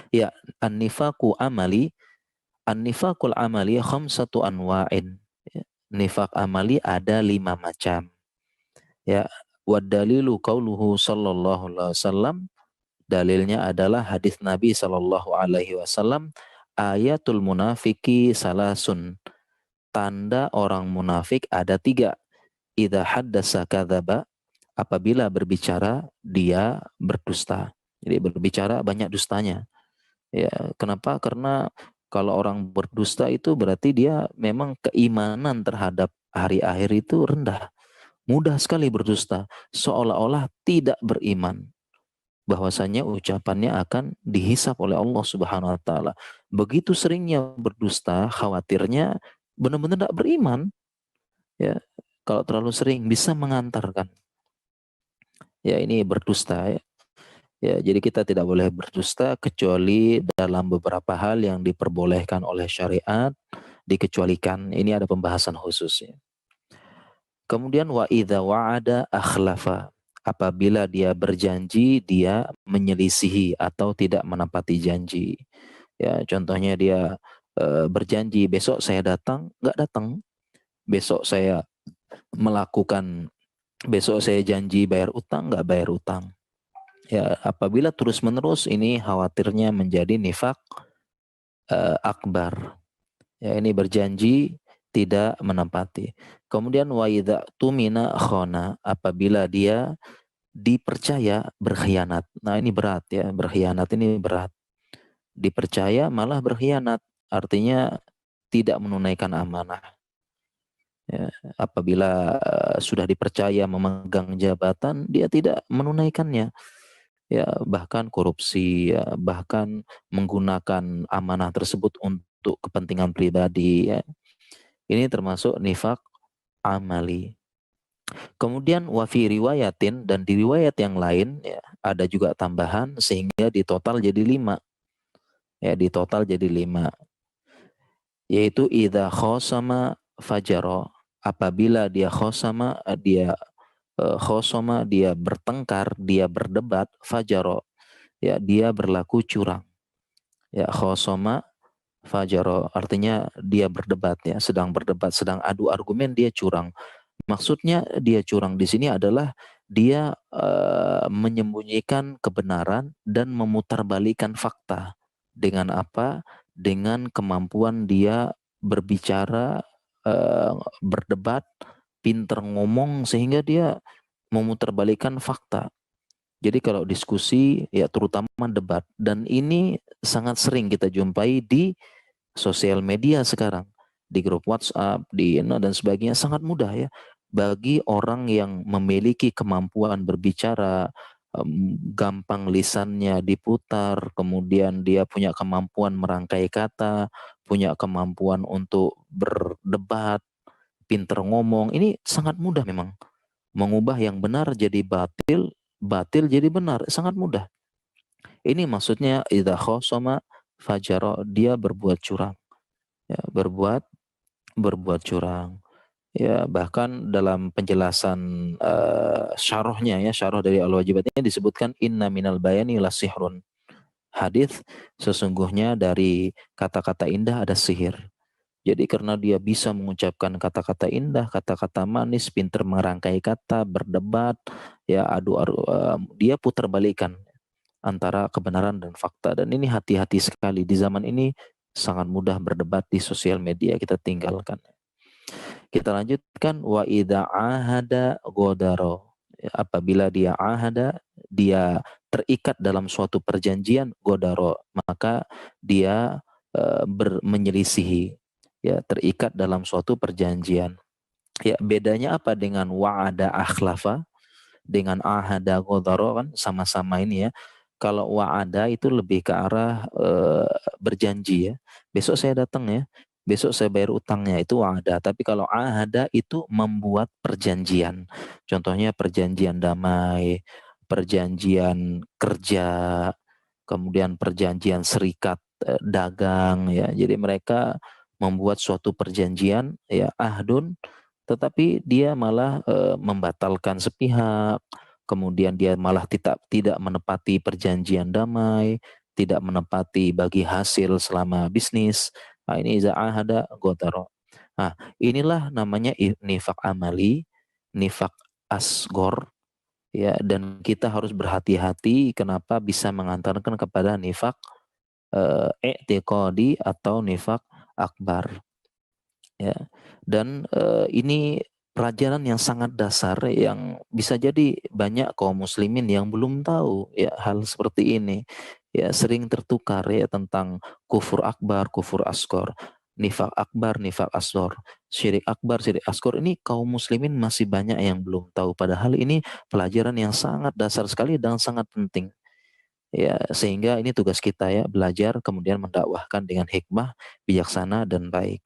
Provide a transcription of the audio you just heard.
Ya, an-nifaqu amali, an-nifaqul amali khamsatu anwa'in. Ya, nifaq amali ada 5 macam. Ya, wa dalilu qauluhu sallallahu alaihi wasallam, dalilnya adalah hadis Nabi sallallahu alaihi wasallam, ayatul munafiki salasun. Tanda orang munafik ada 3. Idza haddasa kadzaba, apabila berbicara dia berdusta. Jadi berbicara banyak dustanya. Ya, kenapa? Karena kalau orang berdusta itu berarti dia memang keimanan terhadap hari akhir itu rendah. Mudah sekali berdusta, seolah-olah tidak beriman. Bahwasanya ucapannya akan dihisap oleh Allah Subhanahu wa taala. Begitu seringnya berdusta, khawatirnya benar-benar tidak beriman. Ya, kalau terlalu sering bisa mengantarkan. Ya, ini berdusta ya. Ya, jadi kita tidak boleh berdusta kecuali dalam beberapa hal yang diperbolehkan oleh syariat, dikecualikan. Ini ada pembahasan khususnya. Kemudian wa idza wa'ada akhlafa. Apabila dia berjanji, dia menyelisihi atau tidak menepati janji. Ya, contohnya dia berjanji besok saya datang, nggak datang. Besok saya melakukan, besok saya janji bayar utang, nggak bayar utang. Ya, apabila terus-menerus ini khawatirnya menjadi nifak akbar. Ya, ini berjanji tidak menepati. Kemudian wa idza tumina khana, apabila dia dipercaya berkhianat. Nah, ini berat ya, berkhianat ini berat. Dipercaya malah berkhianat, artinya tidak menunaikan amanah. Ya, apabila sudah dipercaya memegang jabatan, dia tidak menunaikannya. Ya, bahkan korupsi, ya, bahkan menggunakan amanah tersebut untuk kepentingan pribadi. Ya. Ini termasuk nifak amali. Kemudian wafi riwayatin, dan di riwayat yang lain ya, ada juga tambahan sehingga di total jadi 5. Ya, di total jadi 5. Yaitu idza khosama fajaro, apabila dia khosama, dia bertengkar, dia berdebat, fajaro, ya dia berlaku curang. Ya, khosama fajaro artinya dia berdebat ya, sedang berdebat, sedang adu argumen, dia curang. Maksudnya dia curang di sini adalah dia menyembunyikan kebenaran dan memutarbalikan fakta. Dengan apa? Dengan kemampuan dia berbicara, berdebat, pinter ngomong sehingga dia memutarbalikan fakta. Jadi kalau diskusi ya terutama debat, dan ini sangat sering kita jumpai di sosial media sekarang, di grup WhatsApp, di dan sebagainya, sangat mudah ya bagi orang yang memiliki kemampuan berbicara, gampang lisannya diputar, kemudian dia punya kemampuan merangkai kata, punya kemampuan untuk berdebat, pinter ngomong, ini sangat mudah memang mengubah yang benar jadi batil, batil jadi benar, sangat mudah. Ini maksudnya idza khosama fajara, dia berbuat curang. Ya, berbuat curang. Ya, bahkan dalam penjelasan syarahnya ya, syarah dari Al-Wajibat ini disebutkan inna minal bayani la sihrun. Hadis, sesungguhnya dari kata-kata indah ada sihir. Jadi karena dia bisa mengucapkan kata-kata indah, kata-kata manis, pintar merangkai kata, berdebat, ya dia putar balikan antara kebenaran dan fakta. Dan ini hati-hati sekali di zaman ini, sangat mudah berdebat di sosial media, kita tinggalkan. Kita lanjutkan wa idza ahada godaro. Apabila dia ahada, dia terikat dalam suatu perjanjian, godaro, maka dia menyelisihi, ya terikat dalam suatu perjanjian. Ya, bedanya apa dengan wa'ada akhlafa, dengan ahada godaro, kan sama-sama ini ya. Kalau wa'ada itu lebih ke arah berjanji ya. Besok saya datang ya. Besok saya bayar utangnya, itu wa'ada. Tapi kalau ahada itu membuat perjanjian. Contohnya perjanjian damai, perjanjian kerja, kemudian perjanjian serikat dagang ya. Jadi mereka membuat suatu perjanjian ya, ahdun, tetapi dia malah membatalkan sepihak, kemudian dia malah tidak menepati perjanjian damai, tidak menepati bagi hasil selama bisnis. Nah, ini iza ahada ghadara. Nah, inilah namanya nifak amali, nifak asgor, ya, dan kita harus berhati-hati kenapa bisa mengantarkan kepada nifak i'tiqadi atau nifak akbar, ya. Dan ini pelajaran yang sangat dasar yang bisa jadi banyak kaum muslimin yang belum tahu ya hal seperti ini. Ya, sering tertukar ya tentang kufur akbar, kufur asgor, nifak akbar, nifak asgor, syirik akbar, syirik asgor. Ini kaum muslimin masih banyak yang belum tahu, padahal ini pelajaran yang sangat dasar sekali dan sangat penting. Ya, sehingga ini tugas kita ya, belajar kemudian mendakwahkan dengan hikmah, bijaksana dan baik.